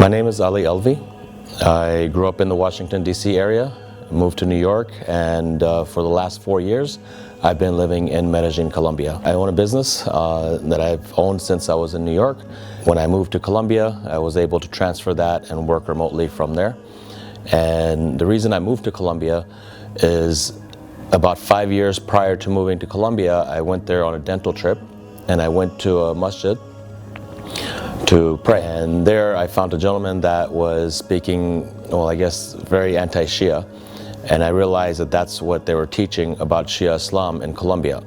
My name is Ali Alvi. I grew up in the Washington, D.C. area, moved to New York, and for the last 4 years, I've been living in Medellin, Colombia. I own a business that I've owned since I was in New York. When I moved to Colombia, I was able to transfer that and work remotely from there. And the reason I moved to Colombia is about 5 years prior to moving to Colombia, I went there on a dental trip, and I went to a masjid to pray. And there I found a gentleman that was speaking, well, I guess very anti-Shia. And I realized that that's what they were teaching about Shia Islam in Colombia.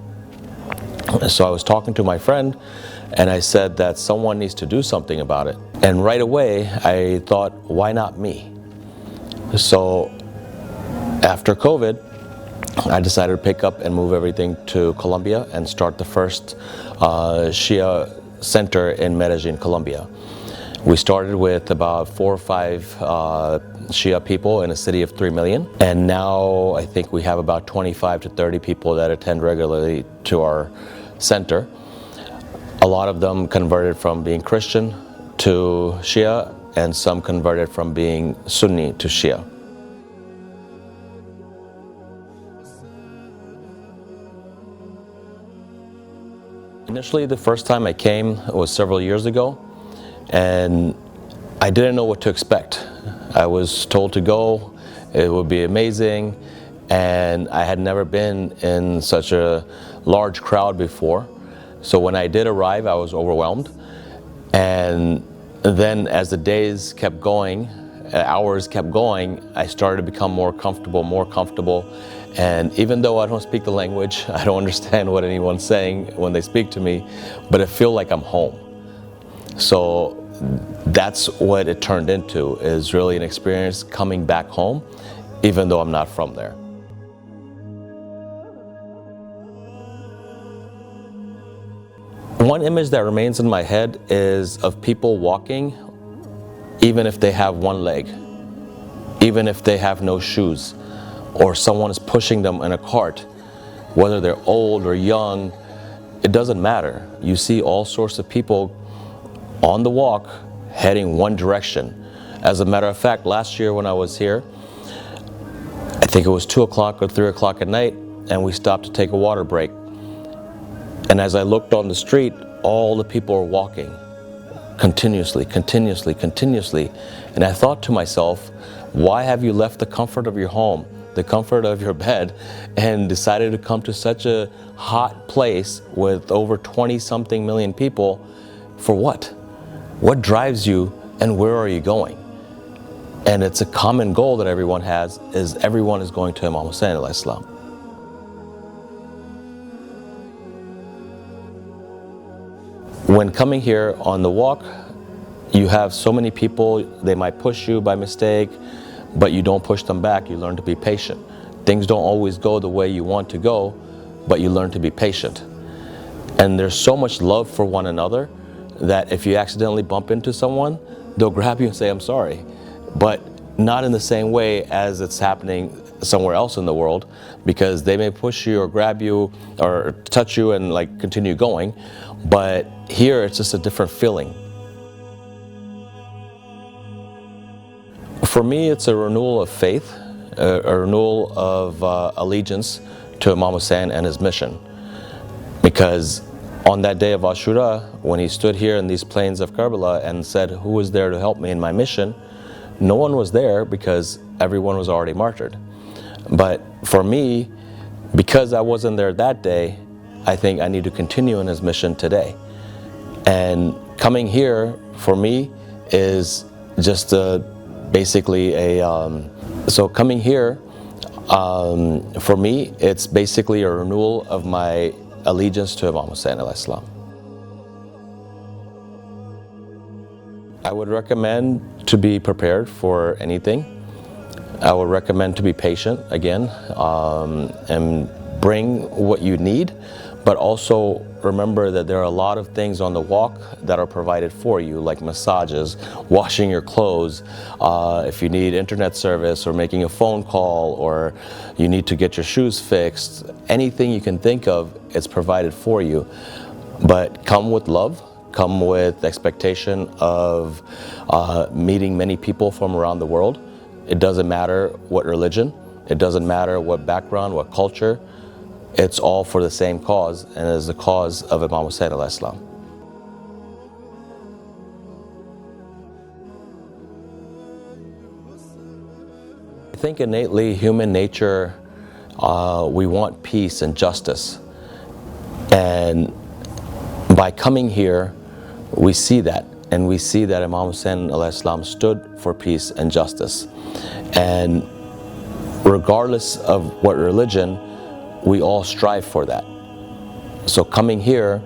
So I was talking to my friend, and I said that someone needs to do something about it. And right away, I thought, why not me? So after COVID, I decided to pick up and move everything to Colombia and start the first Shia center in Medellin, Colombia. We started with about 4 or 5 Shia people in a city of 3 million. And now I think we have about 25 to 30 people that attend regularly to our center. A lot of them converted from being Christian to Shia, and some converted from being Sunni to Shia. Initially, the first time I came was several years ago, and I didn't know what to expect. I was told to go, it would be amazing, and I had never been in such a large crowd before. So when I did arrive, I was overwhelmed. And then as the days kept going, hours kept going, I started to become more comfortable. And even though I don't speak the language, I don't understand what anyone's saying when they speak to me, but I feel like I'm home. So that's what it turned into, is really an experience coming back home, even though I'm not from there. One image that remains in my head is of people walking, even if they have one leg, even if they have no shoes, or someone is pushing them in a cart. Whether they're old or young, it doesn't matter. You see all sorts of people on the walk heading one direction. As a matter of fact, last year when I was here, I think it was 2 o'clock or 3 o'clock at night, and we stopped to take a water break. And as I looked on the street, all the people were walking continuously. And I thought to myself, why have you left the comfort of your home, the comfort of your bed, and decided to come to such a hot place with over 20-something million people? For what? What drives you, and where are you going? And it's a common goal that everyone has, is everyone is going to Imam Hüseyin alayhi salam. When coming here on the walk, you have so many people, they might push you by mistake, but you don't push them back. You learn to be patient. Things don't always go the way you want to go, but you learn to be patient. And there's so much love for one another that if you accidentally bump into someone, they'll grab you and say, I'm sorry. But not in the same way as it's happening somewhere else in the world, because they may push you or grab you or touch you and like continue going. But here it's just a different feeling. For me, it's a renewal of faith, a renewal of allegiance to Imam Hussein and his mission. Because on that day of Ashura, when he stood here in these plains of Kerbela and said, who is there to help me in my mission? No one was there, because everyone was already martyred. But for me, because I wasn't there that day, I think I need to continue in his mission today. And coming here, for me, is just basically so coming here, for me, it's basically a renewal of my allegiance to Imam Hussein alayhi salam. I would recommend to be prepared for anything. I would recommend to be patient again, and bring what you need, but also remember that there are a lot of things on the walk that are provided for you, like massages, washing your clothes, if you need internet service or making a phone call, or you need to get your shoes fixed, anything you can think of, it's provided for you. But come with love, come with the expectation of meeting many people from around the world. It doesn't matter what religion, it doesn't matter what background, what culture, it's all for the same cause, and it is the cause of Imam Hüseyin alayhi salam. I think innately human nature, we want peace and justice. And by coming here, we see that. And we see that Imam Hussein alayhi salam stood for peace and justice. And regardless of what religion, we all strive for that. So coming here,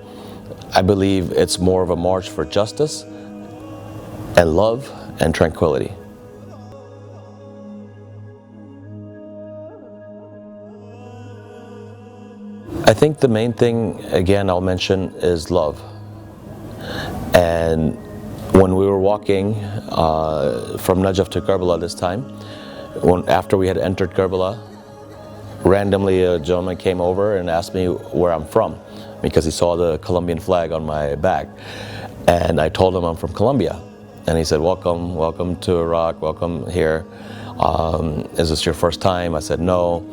I believe it's more of a march for justice and love and tranquility. I think the main thing, again, I'll mention is love. And when we were walking from Najaf to Kerbela this time, after we had entered Kerbela, randomly a gentleman came over and asked me where I'm from because he saw the Colombian flag on my back. And I told him I'm from Colombia. And he said, welcome to Iraq, welcome here. Is this your first time? I said, no.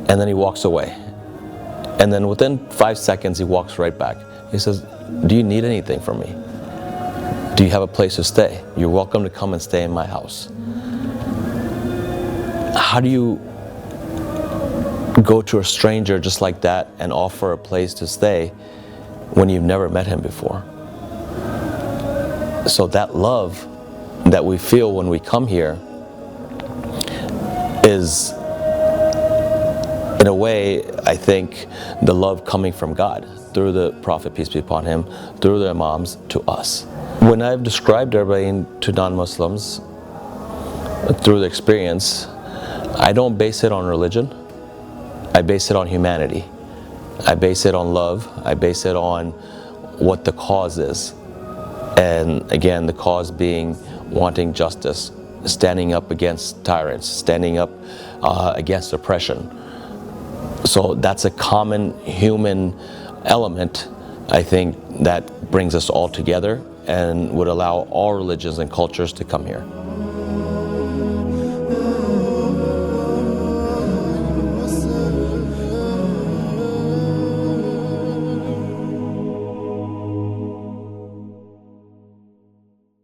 And then he walks away. And then within 5 seconds, he walks right back. He says, do you need anything from me? Do you have a place to stay? You're welcome to come and stay in my house. How do you go to a stranger just like that and offer a place to stay when you've never met him before? So that love that we feel when we come here is, in a way, I think, the love coming from God through the Prophet, peace be upon him, through the Imams to us. When I've described Arbein to non-Muslims through the experience, I don't base it on religion. I base it on humanity. I base it on love. I base it on what the cause is. And again, the cause being wanting justice, standing up against tyrants, standing up against oppression. So that's a common human element, I think, that brings us all together and would allow all religions and cultures to come here.